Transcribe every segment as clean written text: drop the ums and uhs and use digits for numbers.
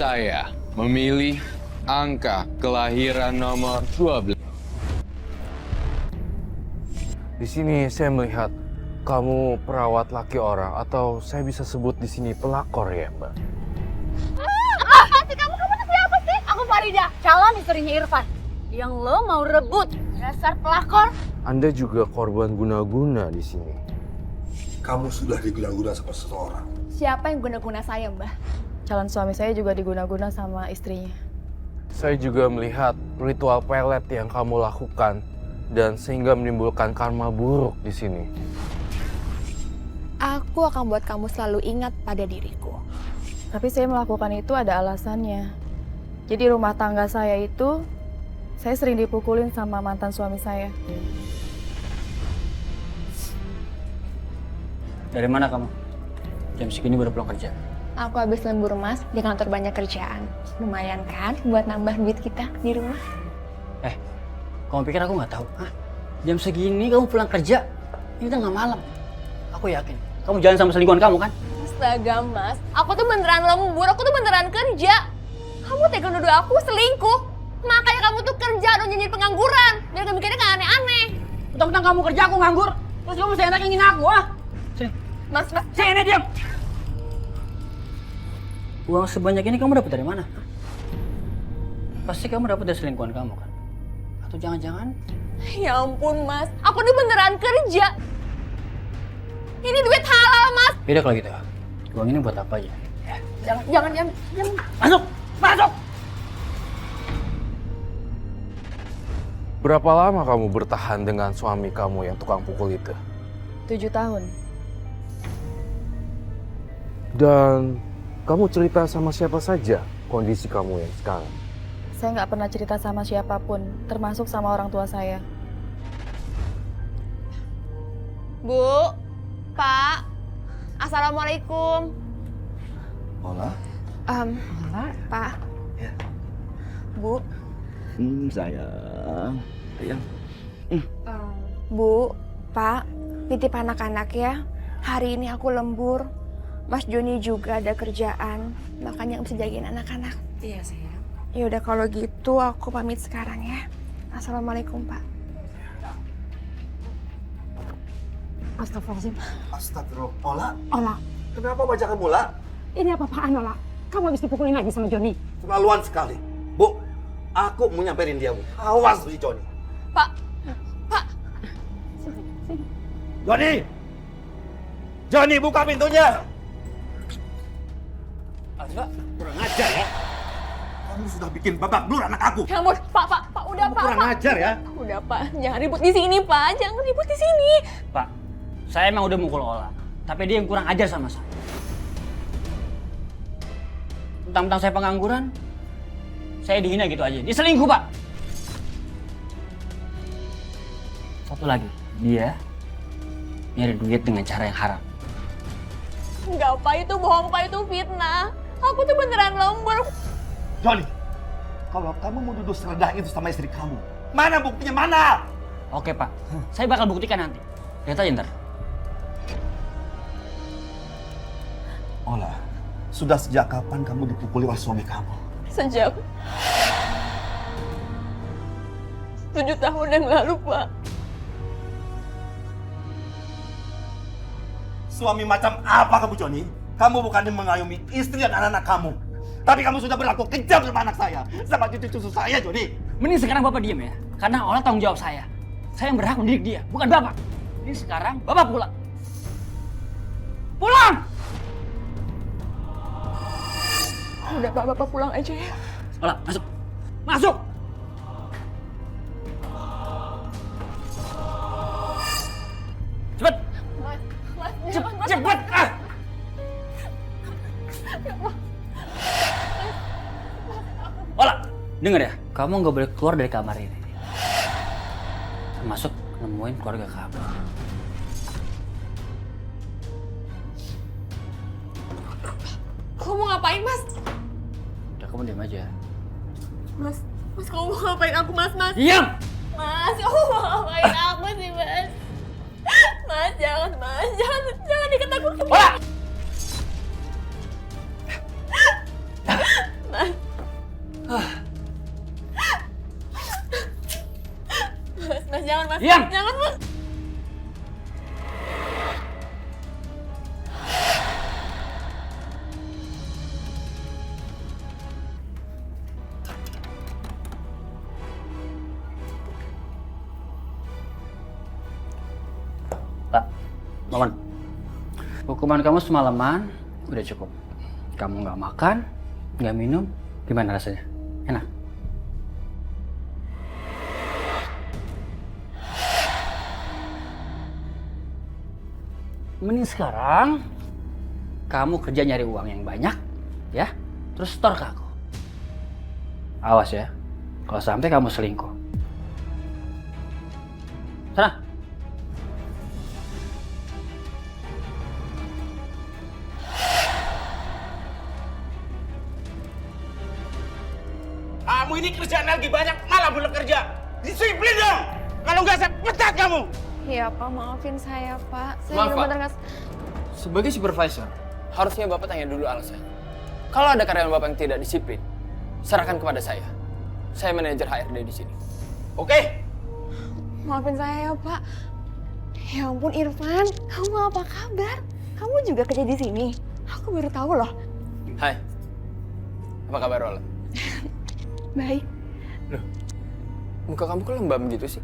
Saya memilih angka kelahiran nomor 12. Di sini saya melihat kamu perawat laki orang, atau saya bisa sebut di sini pelakor ya, Mbak. Apa sih kamu tuh siapa sih? Aku Farida, calon istrinya Irfan. Yang lo mau rebut, dasar pelakor. Anda juga korban guna-guna di sini. Kamu sudah diguna-guna sama seseorang. Siapa yang guna-guna saya, Mbah? Calon suami saya juga diguna-guna sama istrinya. Saya juga melihat ritual pelet yang kamu lakukan, dan sehingga menimbulkan karma buruk di sini. Aku akan buat kamu selalu ingat pada diriku. Tapi saya melakukan itu ada alasannya. Jadi rumah tangga saya itu, saya sering dipukulin sama mantan suami saya. Dari mana kamu? Jam segini baru pulang kerja. Aku habis lembur, Mas, di kantor banyak kerjaan. Lumayan kan buat nambah duit kita di rumah. Kamu pikir aku nggak tahu? Hah? Jam segini kamu pulang kerja? Ini tengah malam. Aku yakin. Kamu jalan sama selingkuhan kamu kan? Astaga, Mas. Aku tuh beneran lembur, aku tuh beneran kerja. Kamu tega nuduh aku selingkuh. Makanya kamu tuh kerja dong nyanyi pengangguran. Biar gak mikirnya kayak aneh-aneh. Mentang-mentang kamu kerja, aku nganggur. Terus kamu seenak ingin aku, ah? Sini. Mas. Sini, diam! Uang sebanyak ini kamu dapat dari mana? Pasti kamu dapat dari selingkuhan kamu kan? Atau jangan-jangan? Ya ampun, Mas. Aku tuh beneran kerja. Ini duit halal, Mas. Beda kalau gitu. Uang ini buat apa aja? Ya. Jangan. Masuk! Masuk! Berapa lama kamu bertahan dengan suami kamu yang tukang pukul itu? 7 tahun. Dan kamu cerita sama siapa saja kondisi kamu yang sekarang? Saya nggak pernah cerita sama siapapun, termasuk sama orang tua saya. Bu, Pak, Assalamualaikum. Ola? Pak. Ya. Bu. Sayang. Bu, Pak, titip anak-anak ya. Hari ini aku lembur. Mas Joni juga ada kerjaan, makanya bisa jagain anak-anak. Iya, sayang. Ya udah kalau gitu aku pamit sekarang ya. Assalamualaikum, Pak. Astagfirullahaladzim. Astagfirullah. Ola, Ola, kenapa wajah kamu, Ola? ini apa-apaan, Ola? Kamu habis dipukulin lagi sama Joni. Keterlaluan sekali. Bu, aku mau nyamperin dia, Bu. Awas, si Joni. Pak. Sini. Joni! Joni, buka pintunya! Alfa, Kurang ajar ya. Kamu sudah bikin babak belur anak aku. Ya ampun, Pak, udah Kamu Pak. kurang ajar ya. Udah Pak, jangan ribut di sini Pak, jangan ribut di sini. Pak, saya emang udah mukul Ola. Tapi dia yang kurang ajar sama saya. Tentang saya pengangguran, saya dihina gitu aja. Dia selingkuh, Pak. Satu lagi, dia nyari duit dengan cara yang haram. Enggak, Pak, itu bohong, Pak, itu fitnah. Aku tuh beneran lembur. Joni, kalau kamu mau duduk serendah itu sama istri kamu, mana buktinya, mana? Oke, Pak. Saya bakal buktikan nanti. Lihat aja ntar. Ola, sudah sejak kapan kamu dipukuli oleh suami kamu? Sejak 7 tahun yang lalu, Pak. Suami macam apa kamu, Joni? Kamu bukannya mengayomi istri dan anak-anak kamu. Tapi kamu sudah berlaku kejam sama anak saya. Sama cucu-cucu saya, Joni. Mending sekarang Bapak diem ya. Karena Ola tanggung jawab saya. Saya yang berhak mendidik dia, bukan Bapak. Ini sekarang Bapak pulang. Pulang! Udah, Pak, Bapak pulang aja ya. Ola, masuk. Masuk! Cepet! Mas, Cepet! Ah! Ola, denger ya. Kamu nggak boleh keluar dari kamar ini. Termasuk nemuin keluarga kamu. Kamu mau ngapain, Mas? Udah, kamu diam aja. Mas, kamu mau ngapain aku, Mas? Diam! Mas, kamu mau ngapain aku sih, Mas? Mas, jangan deket aku. Ola! Diam! Jangan, Mas. Pak, Maman. Hukuman kamu semalaman udah cukup. Kamu nggak makan, nggak minum, gimana rasanya? Enak? Mending sekarang kamu kerja nyari uang yang banyak, ya, terus store ke aku. Awas ya, kalau sampai kamu selingkuh. Sana. Kamu ini kerjaan lagi banyak, malah belum kerja. Disiplin dong. Kalau nggak saya pecat kamu. Iya Pak, maafin saya Pak. Saya Maaf, Pak. benar-benar nggak... Sebagai supervisor, harusnya Bapak tanya dulu alasannya. Kalau ada karyawan Bapak yang tidak disiplin, serahkan kepada saya. Saya manajer HRD di sini. Oke. Maafin saya ya Pak. Ya ampun Irfan, kamu apa kabar? Kamu juga kerja di sini? Aku baru tahu loh. Hai, apa kabar Ola? Baik. Muka kamu kok lembam gitu sih?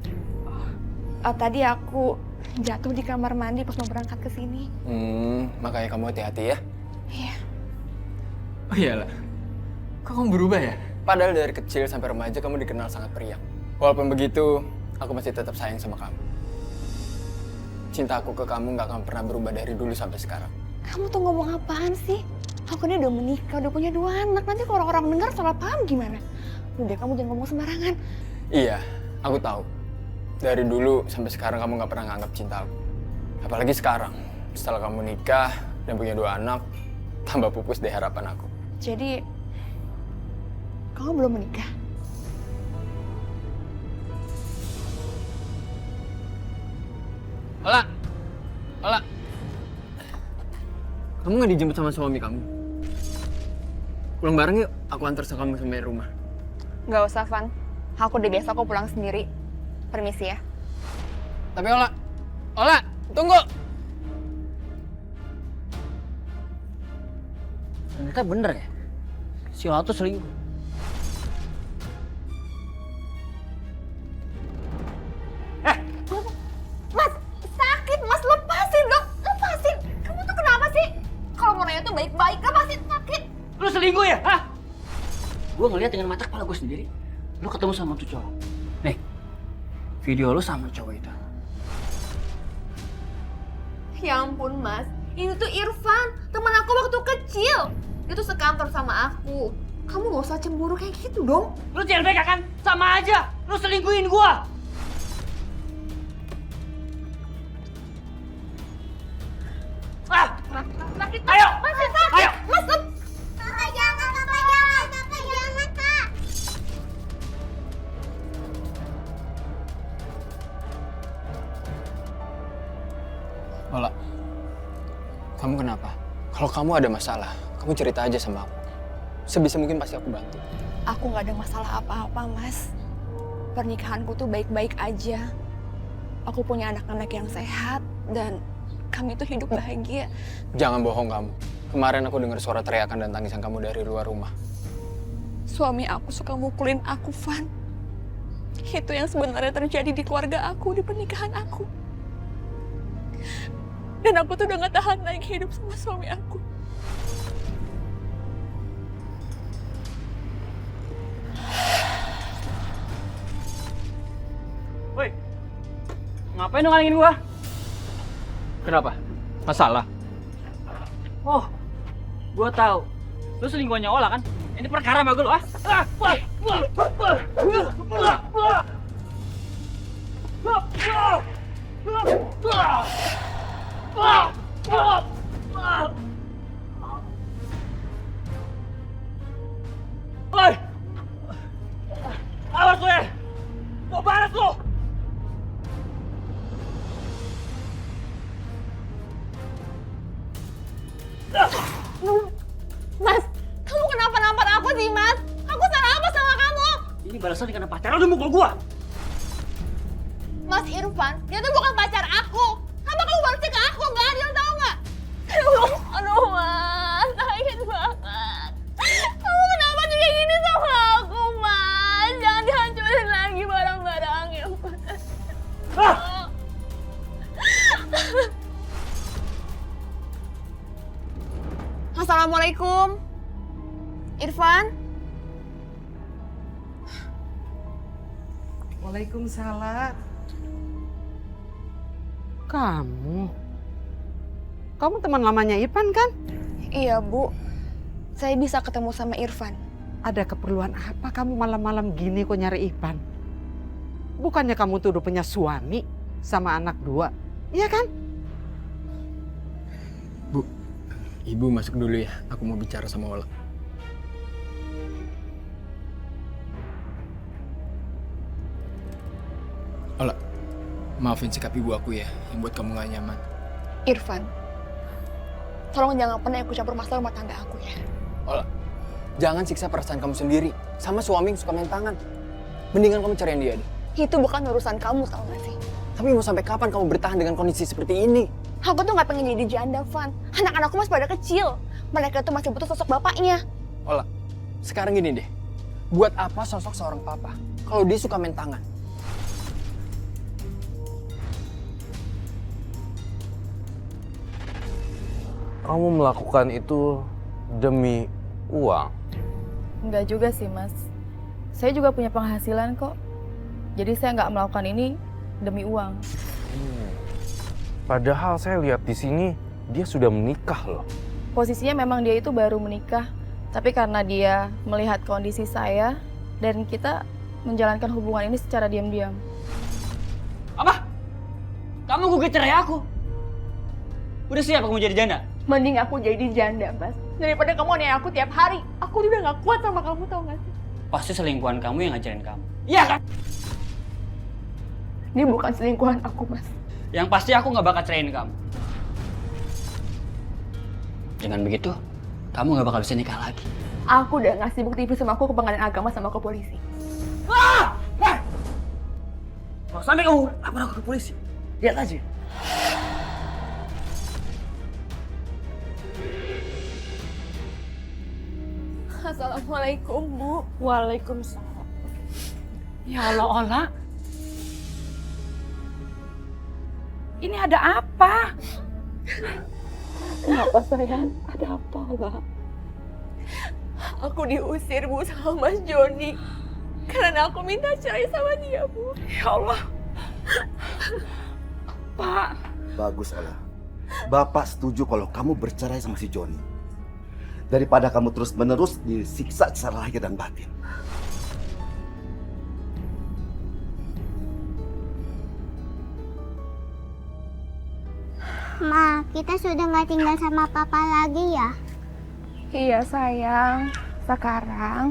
Tadi aku jatuh di kamar mandi pas mau berangkat ke sini. Makanya kamu hati-hati ya. Iya. Oh iyalah, kok kamu berubah ya? Padahal dari kecil sampai remaja kamu dikenal sangat periang. Walaupun begitu, aku masih tetap sayang sama kamu. Cinta aku ke kamu gak akan pernah berubah dari dulu sampai sekarang. Kamu tuh ngomong apaan sih? Aku ini udah menikah, udah punya 2 anak. Nanti kalau orang dengar salah paham gimana? Udah, kamu jangan ngomong sembarangan. Iya, aku tahu. Dari dulu sampai sekarang kamu gak pernah nganggap cinta aku. Apalagi sekarang, setelah kamu nikah dan punya 2 anak, tambah pupus deh harapan aku. Jadi, kamu belum menikah? Ola! Ola! Kamu gak dijemput sama suami kamu? Pulang bareng yuk, aku antar kamu sampai rumah. Gak usah, Van. Aku udah biasa kok pulang sendiri. Permisi ya. Tapi Ola! Ola! Tunggu! Ternyata bener ya, si Ola tuh selingkuh. Mas, sakit Mas, lepasin dong, lepasin. Kamu tuh kenapa sih? Kalau mau nanya tuh baik-baik, lepasin, sakit. Lu selingkuh ya? Hah? Gue ngeliat dengan mata kepala gue sendiri, lu ketemu sama tuh cowok. Nih, video lu sama cowok itu. Ya ampun Mas, ini tuh Irfan, teman aku waktu kecil. Dia tuh sekantor sama aku. Kamu gak usah cemburu kayak gitu dong. Lu CLBK kan? Sama aja, lu selingkuhin gua. Ah, Sakit, ayo, masih sakit. ayo. Mas, Kakak jangan, Kak. Ola, kamu kenapa? Kalau kamu ada masalah, kamu cerita aja sama aku. Sebisa mungkin pasti aku bantu. Aku gak ada masalah apa-apa, Mas. Pernikahanku tuh baik-baik aja. Aku punya anak-anak yang sehat, dan kami tuh hidup bahagia. Jangan bohong kamu. Kemarin aku dengar suara teriakan dan tangisan kamu dari luar rumah. Suami aku suka mukulin aku, Van. Itu yang sebenarnya terjadi di keluarga aku, di pernikahan aku. Dan aku tuh udah gak tahan lagi hidup sama suami aku. Woi, ngapain lu ngalingin gua? Kenapa? Masalah? Oh, gua tahu. Lu selingkuhannya Ola kan? Ini perkara sama lu, ah? Woi! Awas lu ya! Gua balas lu! Mas, kamu kenapa nampar aku sih, Mas? Aku salah apa sama kamu? Ini balasan karena pacaran lu mukul gua! Mas, Irfan, dia tuh bukan pacar aku. Kenapa kamu balik ke aku? Nggak adil, tau nggak? Aduh, Mas, sakit banget. Kamu kenapa tuh kayak gini sama aku, Mas? Jangan dihancurin lagi barang-barangnya, Mas. Assalamualaikum. Irfan? Waalaikumsalam. Kamu teman lamanya Irfan kan? Iya, Bu. Saya bisa ketemu sama Irfan. Ada keperluan apa kamu malam-malam gini kok nyari Irfan? Bukannya kamu tuh udah punya suami sama anak 2, iya kan? Bu, Ibu masuk dulu ya. Aku mau bicara sama Ola. Ola, maafin sikap ibu aku ya yang buat kamu gak nyaman. Irfan, tolong jangan pernah ikut campur masalah rumah tangga aku ya. Ola, jangan siksa perasaan kamu sendiri. Sama suami yang suka main tangan. Mendingan kamu cariin dia deh. Itu bukan urusan kamu, tau gak sih? Tapi mau sampai kapan kamu bertahan dengan kondisi seperti ini? Aku tuh gak pengen jadi janda, Van. Anak-anakku masih pada kecil. Mereka tuh masih butuh sosok bapaknya. Ola, sekarang gini deh. Buat apa sosok seorang papa kalau dia suka main tangan? Kamu melakukan itu demi uang. Enggak juga sih, Mas. Saya juga punya penghasilan kok. Jadi saya nggak melakukan ini demi uang. Padahal saya lihat di sini dia sudah menikah loh. Posisinya memang dia itu baru menikah. Tapi karena dia melihat kondisi saya dan kita menjalankan hubungan ini secara diam-diam. Apa? Kamu gugat cerai aku? Udah siap aku mau jadi janda? Mending aku jadi janda, Mas. Daripada kamu nanya aku tiap hari. Aku udah gak kuat sama kamu, tau gak sih? Pasti selingkuhan kamu yang ngajarin kamu. Iya kan? Ini bukan selingkuhan aku, Mas. Yang pasti aku nggak bakal ceraiin kamu. Dengan begitu, kamu nggak bakal bisa nikah lagi. Aku udah ngasih bukti visum aku ke pengadilan agama sama ke polisi. Kalau sampai kamu lapor aku ke polisi, lihat aja. Assalamualaikum, Bu. Waalaikumsalam. Ya Allah, Ola. Ini ada apa? Kenapa sayang? Ada apa, Ola? Aku diusir, Bu, sama Mas Joni. Karena aku minta cerai sama dia, Bu. Ya Allah. Pak. Bagus, Ola. Bapak setuju kalau kamu bercerai sama si Joni. Daripada kamu terus-menerus disiksa secara lahir dan batin. Ma, kita sudah nggak tinggal sama papa lagi ya? Iya, sayang. Sekarang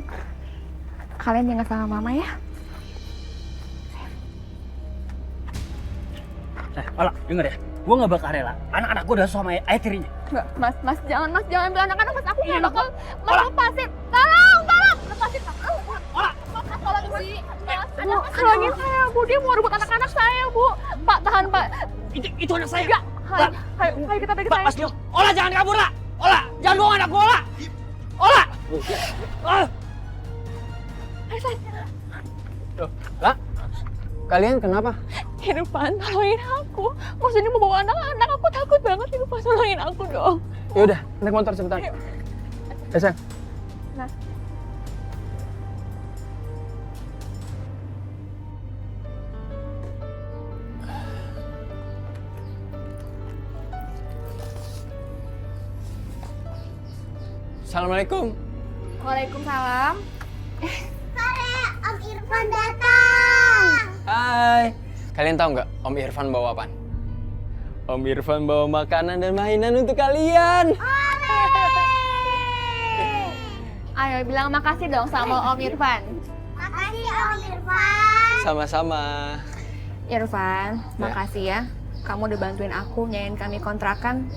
kalian tinggal sama mama ya. Ola, denger ya. Gue nggak bakal rela. Anak-anak gue udah sama ayah tirinya. Enggak, Mas, jangan ambil anak-anak, Mas. Aku nggak bakal, Mas, lepasin. Tolong, lepasin. Ola, Tolong, Bu. Bu, tolongin saya, Bu. Dia mau rebut anak-anak saya, Bu. Pak, tahan, Pak. itu anak saya. Enggak. Ayo kita pergi, Pak, sayang. Mas Leo. Ola, jangan kabur, lah. Ola, jangan bohong anak gue, Ola. Ola. Ayo, sayang. Loh, Lah? Kalian kenapa? Irfan, tolongin aku. Mas ini mau bawa anak-anak, aku takut banget. Irfan, tolongin aku dong. Yaudah, naik motor cepetan. Ayo. Sayang. Nah. Assalamualaikum. Waalaikumsalam. Sore, Om Irfan datang. Hai. Kalian tahu nggak Om Irfan bawa apaan? Om Irfan bawa makanan dan mainan untuk kalian. Ayo bilang makasih dong sama Om Irfan. Makasih Om Irfan. Sama-sama. Irfan, makasih ya. Kamu udah bantuin aku nyain kami kontrakan.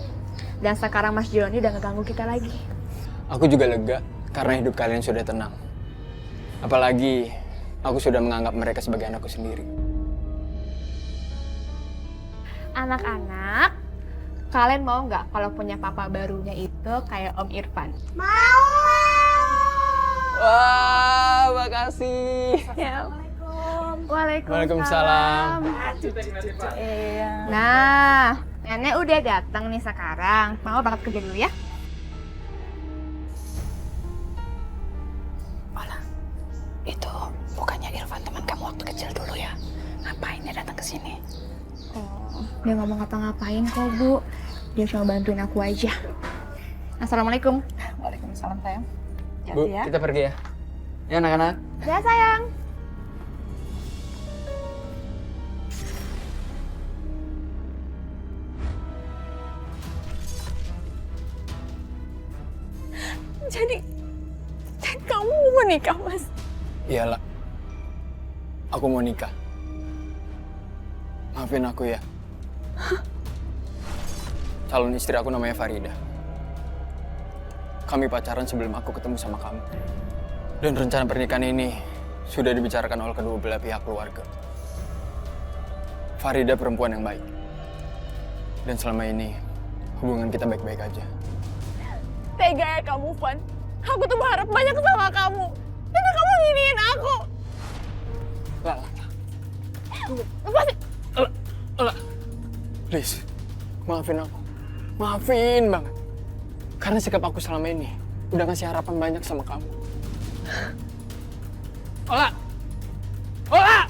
Dan sekarang Mas Joni udah ngeganggu kita lagi. Aku juga lega karena hidup kalian sudah tenang. Apalagi aku sudah menganggap mereka sebagai anakku sendiri. Anak-anak, kalian mau nggak kalau punya papa barunya itu kayak Om Irfan? Mau. Wah, makasih. Waalaikumsalam. Nah, nenek udah datang nih sekarang. Mama berangkat kerja dulu ya. Itu bukannya Irfan teman kamu waktu kecil dulu ya? Ngapain dia datang ke sini? Dia nggak mau ngapa-ngapain kok, Bu. Dia cuma bantuin aku aja. Assalamualaikum. Waalaikumsalam sayang. Bu, kita pergi ya. Ya anak-anak. Ya, sayang. Jadi kamu mau menikah, Mas? Iyalah. Aku mau nikah. Maafin aku ya. Calon istri aku namanya Farida. Kami pacaran sebelum aku ketemu sama kamu. Dan rencana pernikahan ini sudah dibicarakan oleh kedua belah pihak keluarga. Farida perempuan yang baik. Dan selama ini hubungan kita baik-baik aja. Tega ya kamu, Van. Aku tuh berharap banyak sama kamu. Tapi kamu nginiin aku. Lah. Lepasin. Please, maafin aku. Maafin banget. Karena sikap aku selama ini udah ngasih harapan banyak sama kamu. Ola! Ola!